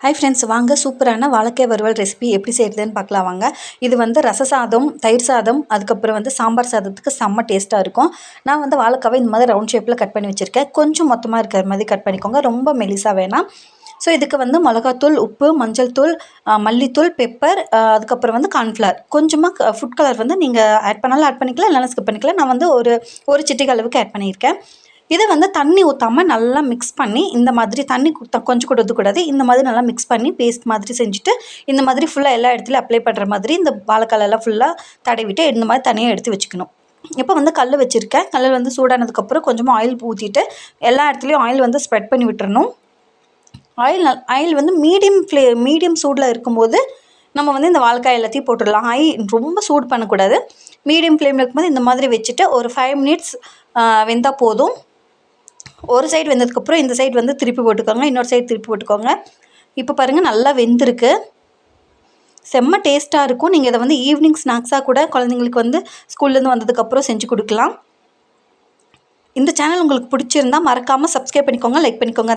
Hi friends, வாங்க சூப்பரான வாழைக்காய் வறுவல் ரெசிபி எப்படி செய்கிறதுன்னு பார்க்கலாம் வாங்க. இது வந்து ரச சாதம், தயிர் சாதம், அதுக்கப்புறம் வந்து சாம்பார் சாதத்துக்கு செம்ம டேஸ்ட்டாக இருக்கும். நான் வந்து வாழைக்காவை இந்த மாதிரி ரவுண்ட் ஷேப்பில் கட் பண்ணி வச்சுருக்கேன். கொஞ்சம் மொத்தமாக இருக்கிற மாதிரி கட் பண்ணிக்கோங்க, ரொம்ப மெலிசாக வேணாம். ஸோ இதுக்கு வந்து மிளகாத்தூள், உப்பு, மஞ்சள் தூள், மல்லித்தூள், பெப்பர், அதுக்கப்புறம் வந்து கார்ன்ஃப்ளவர், கொஞ்சமாக ஃபுட் கலர் வந்து நீங்கள் ஆட் பண்ணாலும் ஆட் பண்ணிக்கலாம், இல்லைனா ஸ்கிப் பண்ணிக்கலாம். நான் வந்து ஒரு சிட்டிகை அளவுக்கு ஆட் பண்ணியிருக்கேன். இதை வந்து தண்ணி ஊற்றாமல் நல்லா மிக்ஸ் பண்ணி, இந்த மாதிரி தண்ணி கொஞ்சம் கூட ஊற்றக்கூடாது. இந்த மாதிரி நல்லா மிக்ஸ் பண்ணி பேஸ்ட் மாதிரி செஞ்சுட்டு, இந்த மாதிரி ஃபுல்லாக எல்லா இடத்துலையும் அப்ளை பண்ணுற மாதிரி இந்த வாழைக்காயெல்லாம் ஃபுல்லாக தடவிட்டு இந்த மாதிரி தனியாக எடுத்து வச்சுக்கணும். இப்போ வந்து கல் வச்சுருக்கேன். கல் வந்து சூடானதுக்கப்புறம் கொஞ்சமாக ஆயில் ஊற்றிட்டு எல்லா இடத்துலையும் ஆயில் வந்து ஸ்ப்ரெட் பண்ணி விட்டுறணும். ஆயில் வந்து மீடியம் சூடில் இருக்கும்போது நம்ம வந்து இந்த வாழைக்காய் எல்லாத்தையும் போட்டுடலாம். ரொம்ப சூடு பண்ணக்கூடாது. மீடியம் ஃப்ளேமில் இருக்கும்போது இந்த மாதிரி வச்சுட்டு ஒரு 5 மினிட்ஸ் வெந்தால் போதும். ஒரு சைடு வெந்ததுக்கப்புறம் இந்த சைடு வந்து திருப்பி போட்டுக்கோங்க, இன்னொரு சைடு திருப்பி போட்டுக்கோங்க. இப்போ பாருங்கள், நல்லா வெந்திருக்கு. செம்ம டேஸ்ட்டாக இருக்கும். நீங்கள் இதை வந்து ஈவினிங் ஸ்நாக்ஸாக கூட குழந்தைங்களுக்கு வந்து ஸ்கூல்லேருந்து வந்ததுக்கப்புறம் செஞ்சு கொடுக்கலாம். இந்த சேனல் உங்களுக்கு பிடிச்சிருந்தா மறக்காமல் சப்ஸ்கிரைப் பண்ணிக்கோங்க, லைக் பண்ணிக்கோங்க.